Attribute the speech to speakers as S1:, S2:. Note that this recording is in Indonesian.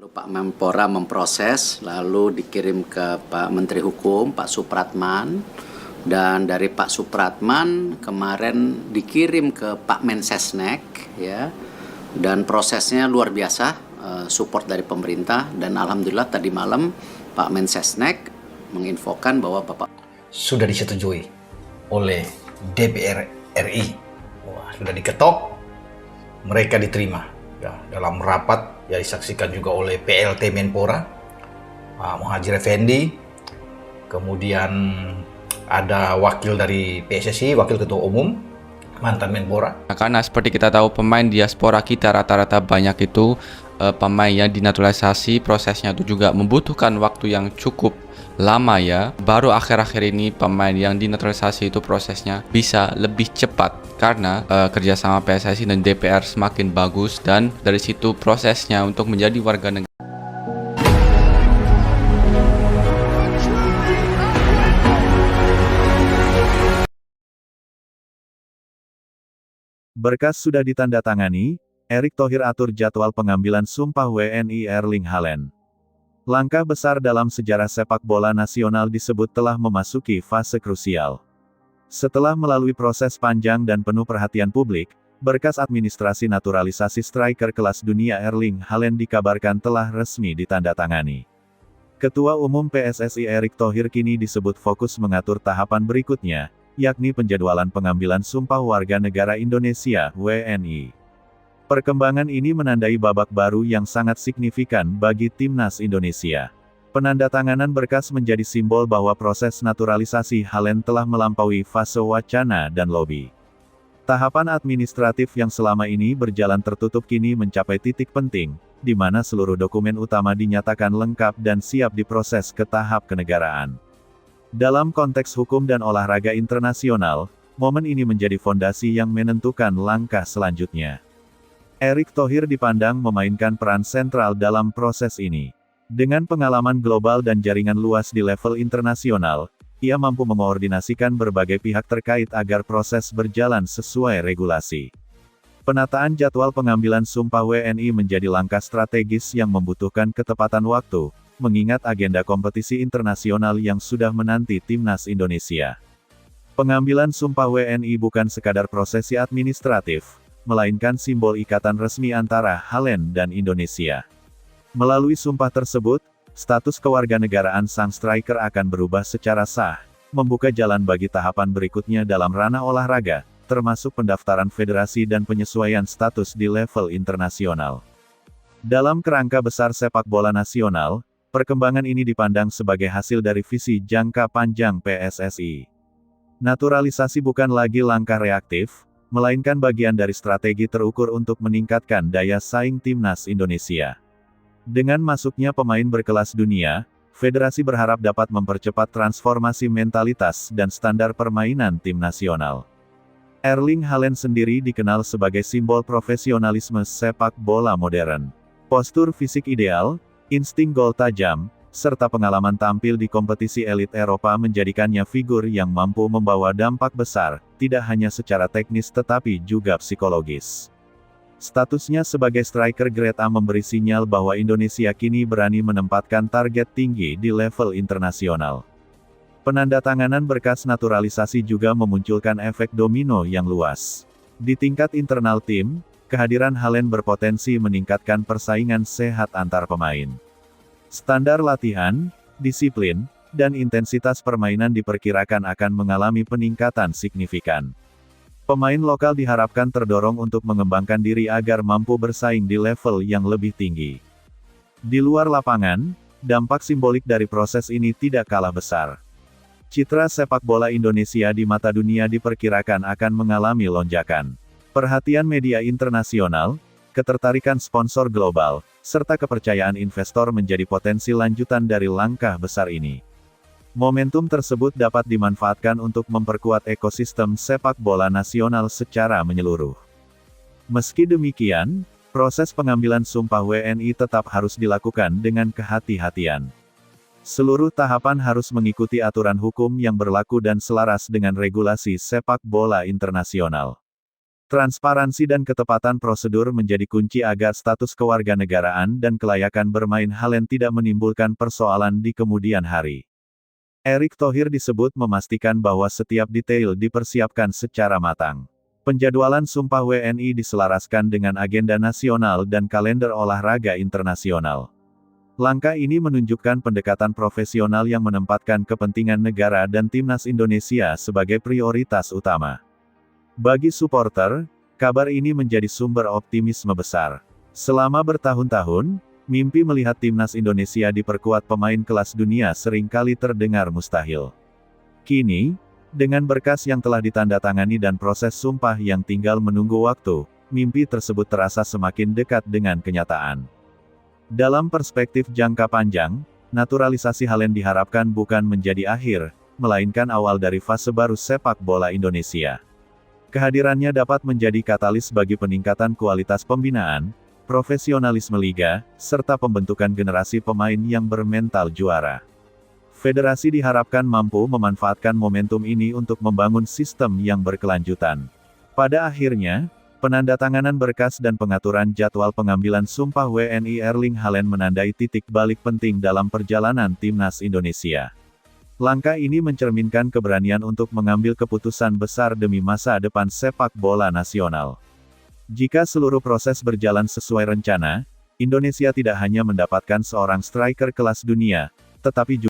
S1: Pak Menpora memproses, lalu dikirim ke Pak Menteri Hukum, Pak Supratman, dan dari Pak Supratman kemarin dikirim ke Pak Mensesnek, ya, dan prosesnya luar biasa, support dari pemerintah, dan alhamdulillah tadi malam Pak Mensesnek menginfokan bahwa Bapak
S2: sudah disetujui oleh DPR RI. Wah, sudah diketok, mereka diterima ya, dalam rapat ya, disaksikan juga oleh PLT Menpora Pak Muhadjir Effendi, kemudian ada wakil dari PSSI, wakil ketua umum, mantan Menpora.
S3: Karena seperti kita tahu pemain diaspora kita rata-rata banyak itu pemain yang dinaturalisasi, prosesnya itu juga membutuhkan waktu yang cukup lama ya. Baru akhir-akhir ini pemain yang dinaturalisasi itu prosesnya bisa lebih cepat karena kerjasama PSSI dan DPR semakin bagus, dan dari situ prosesnya untuk menjadi warga negara.
S4: Berkas sudah ditandatangani, Erick Thohir atur jadwal pengambilan sumpah WNI Erling Haaland. Langkah besar dalam sejarah sepak bola nasional disebut telah memasuki fase krusial. Setelah melalui proses panjang dan penuh perhatian publik, berkas administrasi naturalisasi striker kelas dunia Erling Haaland dikabarkan telah resmi ditandatangani. Ketua Umum PSSI Erick Thohir kini disebut fokus mengatur tahapan berikutnya, yakni penjadwalan pengambilan sumpah warga negara Indonesia (WNI). Perkembangan ini menandai babak baru yang sangat signifikan bagi timnas Indonesia. Penandatanganan berkas menjadi simbol bahwa proses naturalisasi Haaland telah melampaui fase wacana dan lobi. Tahapan administratif yang selama ini berjalan tertutup kini mencapai titik penting, di mana seluruh dokumen utama dinyatakan lengkap dan siap diproses ke tahap kenegaraan. Dalam konteks hukum dan olahraga internasional, momen ini menjadi fondasi yang menentukan langkah selanjutnya. Erick Thohir dipandang memainkan peran sentral dalam proses ini. Dengan pengalaman global dan jaringan luas di level internasional, ia mampu mengoordinasikan berbagai pihak terkait agar proses berjalan sesuai regulasi. Penataan jadwal pengambilan sumpah WNI menjadi langkah strategis yang membutuhkan ketepatan waktu, mengingat agenda kompetisi internasional yang sudah menanti timnas Indonesia. Pengambilan sumpah WNI bukan sekadar prosesi administratif, melainkan simbol ikatan resmi antara Haaland dan Indonesia. Melalui sumpah tersebut, status kewarganegaraan sang striker akan berubah secara sah, membuka jalan bagi tahapan berikutnya dalam ranah olahraga, termasuk pendaftaran federasi dan penyesuaian status di level internasional. Dalam kerangka besar sepak bola nasional, perkembangan ini dipandang sebagai hasil dari visi jangka panjang PSSI. Naturalisasi bukan lagi langkah reaktif, melainkan bagian dari strategi terukur untuk meningkatkan daya saing timnas Indonesia. Dengan masuknya pemain berkelas dunia, federasi berharap dapat mempercepat transformasi mentalitas dan standar permainan tim nasional. Erling Haaland sendiri dikenal sebagai simbol profesionalisme sepak bola modern. Postur fisik ideal, insting gol tajam, serta pengalaman tampil di kompetisi elit Eropa menjadikannya figur yang mampu membawa dampak besar, tidak hanya secara teknis tetapi juga psikologis. Statusnya sebagai striker grade A memberi sinyal bahwa Indonesia kini berani menempatkan target tinggi di level internasional. Penandatanganan berkas naturalisasi juga memunculkan efek domino yang luas. Di tingkat internal tim, kehadiran Haaland berpotensi meningkatkan persaingan sehat antar pemain. Standar latihan, disiplin, dan intensitas permainan diperkirakan akan mengalami peningkatan signifikan. Pemain lokal diharapkan terdorong untuk mengembangkan diri agar mampu bersaing di level yang lebih tinggi. Di luar lapangan, dampak simbolik dari proses ini tidak kalah besar. Citra sepak bola Indonesia di mata dunia diperkirakan akan mengalami lonjakan. Perhatian media internasional, ketertarikan sponsor global, serta kepercayaan investor menjadi potensi lanjutan dari langkah besar ini. Momentum tersebut dapat dimanfaatkan untuk memperkuat ekosistem sepak bola nasional secara menyeluruh. Meski demikian, proses pengambilan sumpah WNI tetap harus dilakukan dengan kehati-hatian. Seluruh tahapan harus mengikuti aturan hukum yang berlaku dan selaras dengan regulasi sepak bola internasional. Transparansi dan ketepatan prosedur menjadi kunci agar status kewarganegaraan dan kelayakan bermain Haaland tidak menimbulkan persoalan di kemudian hari. Erick Thohir disebut memastikan bahwa setiap detail dipersiapkan secara matang. Penjadwalan Sumpah WNI diselaraskan dengan agenda nasional dan kalender olahraga internasional. Langkah ini menunjukkan pendekatan profesional yang menempatkan kepentingan negara dan timnas Indonesia sebagai prioritas utama. Bagi supporter, kabar ini menjadi sumber optimisme besar. Selama bertahun-tahun, mimpi melihat timnas Indonesia diperkuat pemain kelas dunia seringkali terdengar mustahil. Kini, dengan berkas yang telah ditandatangani dan proses sumpah yang tinggal menunggu waktu, mimpi tersebut terasa semakin dekat dengan kenyataan. Dalam perspektif jangka panjang, naturalisasi Haaland diharapkan bukan menjadi akhir, melainkan awal dari fase baru sepak bola Indonesia. Kehadirannya dapat menjadi katalis bagi peningkatan kualitas pembinaan, profesionalisme liga, serta pembentukan generasi pemain yang bermental juara. Federasi diharapkan mampu memanfaatkan momentum ini untuk membangun sistem yang berkelanjutan. Pada akhirnya, penandatanganan berkas dan pengaturan jadwal pengambilan sumpah WNI Erling Haaland menandai titik balik penting dalam perjalanan timnas Indonesia. Langkah ini mencerminkan keberanian untuk mengambil keputusan besar demi masa depan sepak bola nasional. Jika seluruh proses berjalan sesuai rencana, Indonesia tidak hanya mendapatkan seorang striker kelas dunia, tetapi juga